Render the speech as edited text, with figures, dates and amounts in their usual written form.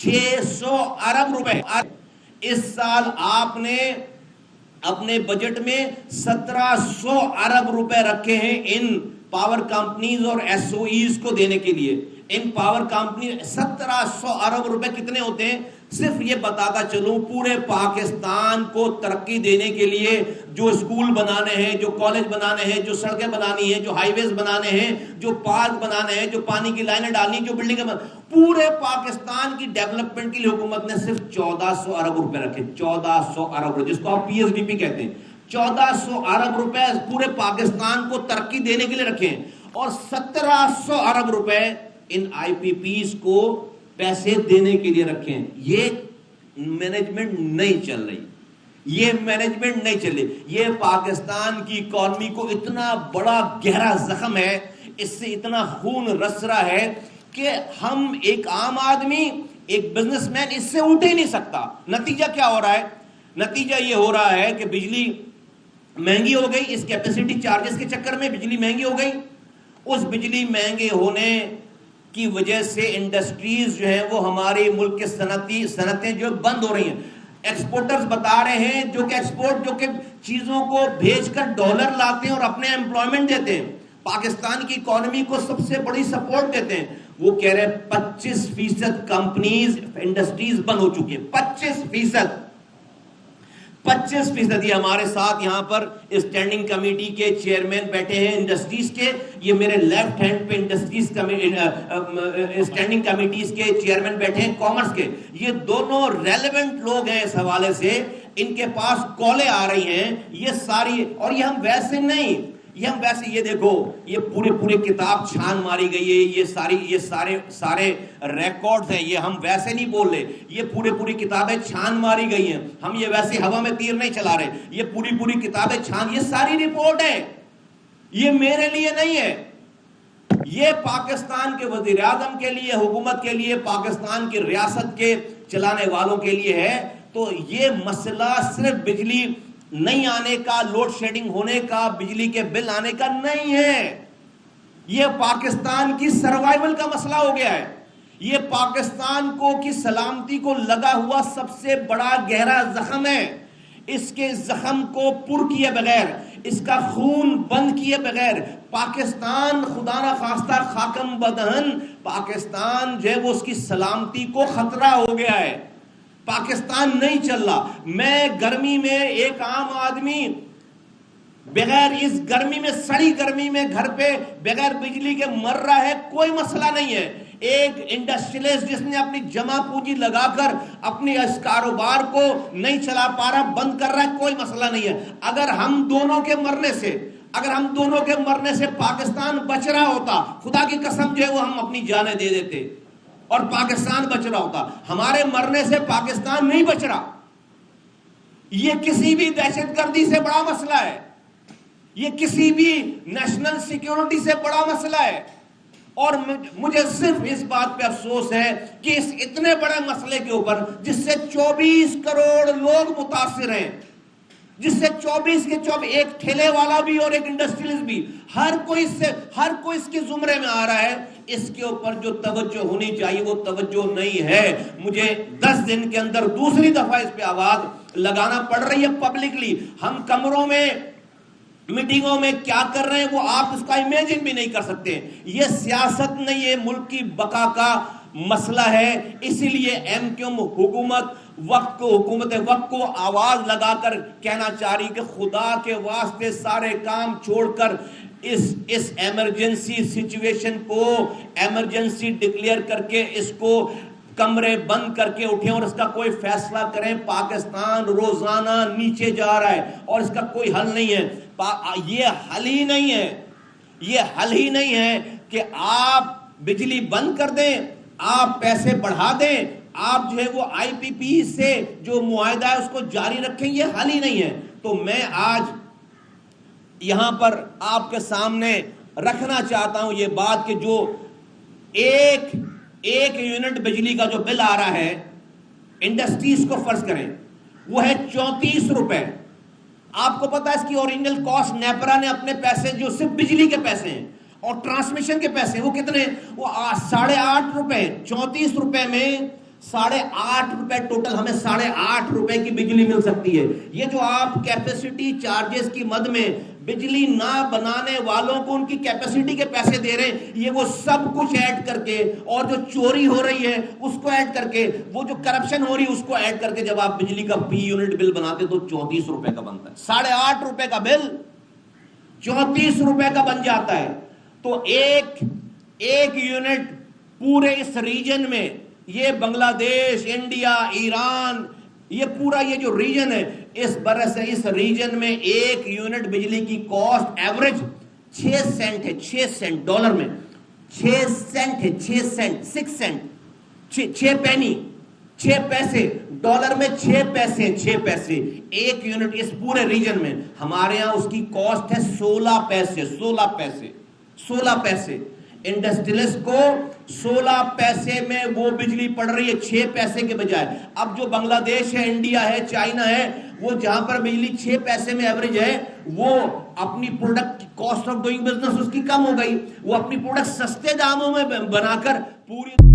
600 ارب روپے. اس سال آپ نے اپنے بجٹ میں 1700 ارب روپے رکھے ہیں ان پاور کمپنیز اور ایس او ایز کو دینے کے لیے. ان پاور کمپنی 1700 ارب روپے کتنے ہوتے ہیں؟ صرف یہ بتاتا چلوں پورے پاکستان کو ترقی دینے کے لیے جو اسکول بنانے ہیں، جو کالج بنانے ہیں، جو سڑکیں بنانی ہیں، جو ہائی ویز بنانے ہیں، جو پارک بنانے ہیں، جو پانی کی لائنیں ڈالنی، جو بلڈنگیں پورے پاکستان کی ڈیولپمنٹ کے لیے حکومت نے صرف 1400 ارب روپے رکھے. 1400 ارب روپے، جس کو آپ پی ایس ڈی پی کہتے ہیں. 1400 ارب روپے پورے پاکستان کو ترقی دینے کے لیے رکھے ہیں، اور 1700 ارب روپے ان آئی پی پیز کو پیسے دینے کے لیے رکھے ہیں. یہ مینجمنٹ نہیں چل رہی، یہ مینجمنٹ نہیں چل رہی. یہ پاکستان کی اکانومی کو اتنا بڑا گہرا زخم ہے، اس سے اتنا خون رس رہا ہے کہ ہم ایک عام آدمی، ایک بزنس مین اس سے اٹھ ہی نہیں سکتا. نتیجہ کیا ہو رہا ہے؟ نتیجہ یہ ہو رہا ہے کہ بجلی مہنگی ہو گئی. اس کیپیسٹی چارجز کے چکر میں بجلی مہنگی ہو گئی. اس بجلی مہنگے ہونے کی وجہ سے انڈسٹریز جو ہیں وہ ہمارے ملک کے صنعتیں جو بند ہو رہی ہیں. ایکسپورٹرز بتا رہے ہیں جو کہ چیزوں کو بھیج کر ڈالر لاتے ہیں اور اپنے ایمپلائمنٹ دیتے ہیں، پاکستان کی اکانومی کو سب سے بڑی سپورٹ دیتے ہیں. وہ کہہ رہے ہیں 25% کمپنیز، انڈسٹریز بند ہو چکی ہیں. 25%. یہ ہمارے ساتھ یہاں پر اسٹینڈنگ کمیٹی کے چیئرمین بیٹھے ہیں انڈسٹریز کے. یہ میرے لیفٹ ہینڈ پہ انڈسٹریز اسٹینڈنگ کمیٹیز کے چیئرمین بیٹھے ہیں کامرس کے. یہ دونوں ریلیونٹ لوگ ہیں اس حوالے سے. ان کے پاس کالیں آ رہی ہیں یہ ساری. اور یہ ہم ویسے نہیں، یہ دیکھو یہ پورے کتاب چھان ماری گئی ہے. یہ سارے ریکارڈز ہیں. یہ ہم ویسے نہیں بول رہے، یہ پوری کتابیں چھان ماری گئی ہیں. ہم یہ ویسے ہوا میں تیر نہیں چلا رہے. یہ پوری کتابیں چھان، یہ ساری رپورٹ ہے. یہ میرے لیے نہیں ہے، یہ پاکستان کے وزیر اعظم کے لیے، حکومت کے لیے، پاکستان کی ریاست کے چلانے والوں کے لیے ہے. تو یہ مسئلہ صرف بجلی نہیں آنے کا، لوڈ شیڈنگ ہونے کا، بجلی کے بل آنے کا نہیں ہے. یہ پاکستان کی سروائیول کا مسئلہ ہو گیا ہے. یہ پاکستان کی سلامتی کو لگا ہوا سب سے بڑا گہرا زخم ہے. اس کے زخم کو پر کیے بغیر، اس کا خون بند کیے بغیر پاکستان خدا نہ خواستہ خاکم بدہن پاکستان جو ہے وہ اس کی سلامتی کو خطرہ ہو گیا ہے. پاکستان نہیں چل رہا. میں گرمی میں ایک عام آدمی بغیر اس گرمی میں، سڑی گرمی میں گھر پہ بغیر بجلی کے مر رہا ہے، کوئی مسئلہ نہیں ہے. ایک انڈسٹریلسٹ جس نے اپنی جمع پونجی لگا کر اپنے اس کاروبار کو نہیں چلا پا رہا، بند کر رہا ہے، کوئی مسئلہ نہیں ہے. اگر ہم دونوں کے مرنے سے پاکستان بچ رہا ہوتا، خدا کی قسم جو ہے وہ ہم اپنی جانیں دے دیتے اور پاکستان بچ رہا ہوتا. ہمارے مرنے سے پاکستان نہیں بچ رہا. یہ کسی بھی دہشت گردی سے بڑا مسئلہ ہے، یہ کسی بھی نیشنل سیکیورٹی سے بڑا مسئلہ ہے. اور مجھے صرف اس بات پہ افسوس ہے کہ اس اتنے بڑے مسئلے کے اوپر جس سے 24 کروڑ لوگ متاثر ہیں، جس سے 24 کے 24 ایک ٹھیلے والا بھی اور ایک انڈسٹریلسٹ بھی، ہر کوئی اس کے زمرے میں آ رہا ہے. اس کے اوپر جو توجہ ہونی چاہیے وہ توجہ نہیں ہے. مجھے 10 دن کے اندر دوسری دفعہ اس پہ آواز لگانا پڑ رہی ہے پبلکلی. ہم کمروں میں، میٹنگوں میں کیا کر رہے ہیں وہ آپ اس کا امیجن بھی نہیں کر سکتے. یہ سیاست نہیں ہے، ملک کی بقا کا مسئلہ ہے. اسی لیے ایم کیو حکومت وقت کو آواز لگا کر کہنا چاہ رہی کہ خدا کے واسطے سارے کام چھوڑ کر اس ایمرجنسی سچویشن کو ایمرجنسی ڈکلیئر کر کے اس کو کمرے بند کر کے اٹھیں اور اس کا کوئی فیصلہ کریں. پاکستان روزانہ نیچے جا رہا ہے اور اس کا کوئی حل نہیں ہے. یہ حل ہی نہیں ہے کہ آپ بجلی بند کر دیں، آپ پیسے بڑھا دیں، آپ جو ہے وہ آئی پی پی سے جو معاہدہ ہے اس کو جاری رکھیں. یہ حل ہی نہیں ہے. تو میں آج یہاں پر آپ کے سامنے رکھنا چاہتا ہوں یہ بات کہ جو ایک یونٹ بجلی کا جو بل آ رہا ہے انڈسٹریز کو فرض کریں وہ ہے 34 روپے. آپ کو پتا ہے اس کی اوریجنل کاسٹ نیپرا نے اپنے پیسے جو صرف بجلی کے پیسے ہیں اور ٹرانسمیشن کے پیسے وہ کتنے، وہ 8.5 روپے. 34 روپے میں 8.5 روپے ٹوٹل ہمیں 8.5 روپے کی بجلی مل سکتی ہے. یہ جو آپ کیپیسٹی چارجز کی مد میں بجلی نہ بنانے والوں کو ان کی کیپیسٹی کے پیسے دے رہے ہیں, یہ وہ سب کچھ ایڈ کر کے, اور جو چوری ہو رہی ہے اس کو ایڈ کر کے, وہ جو کرپشن ہو رہی ہے اس کو ایڈ کر کے, جب آپ بجلی کا پی یونٹ بل بناتے تو 34 روپے کا بنتا ہے. 8.5 روپے کا بل 34 روپے کا بن جاتا ہے. تو ایک یونٹ پورے اس ریجن میں, یہ بنگلہ دیش, انڈیا, ایران, یہ پورا یہ جو ریجن ہے, اس ریجن میں ایک یونٹ بجلی کی کاسٹ ایوریج 6 سینٹ ہے. 6 سینٹ ڈالر میں 6 سینٹ ہے. 6 سینٹ 6 سینٹ 6 پینی 6 پیسے ڈالر میں 6 پیسے 6 پیسے ایک یونٹ اس پورے ریجن میں. ہمارے ہاں اس کی کاسٹ ہے 16 پیسے 16 پیسے 16 پیسے. انڈسٹریلسٹ کو 16 پیسے میں وہ بجلی پڑ رہی ہے 6 پیسے کے بجائے. اب جو بنگلہ دیش ہے, انڈیا ہے, چائنا ہے, وہ جہاں پر بجلی 6 پیسے میں ایوریج ہے, وہ اپنی product cost of doing business اس کی کم ہو گئی, وہ اپنی پروڈکٹ سستے داموں میں بنا کر پوری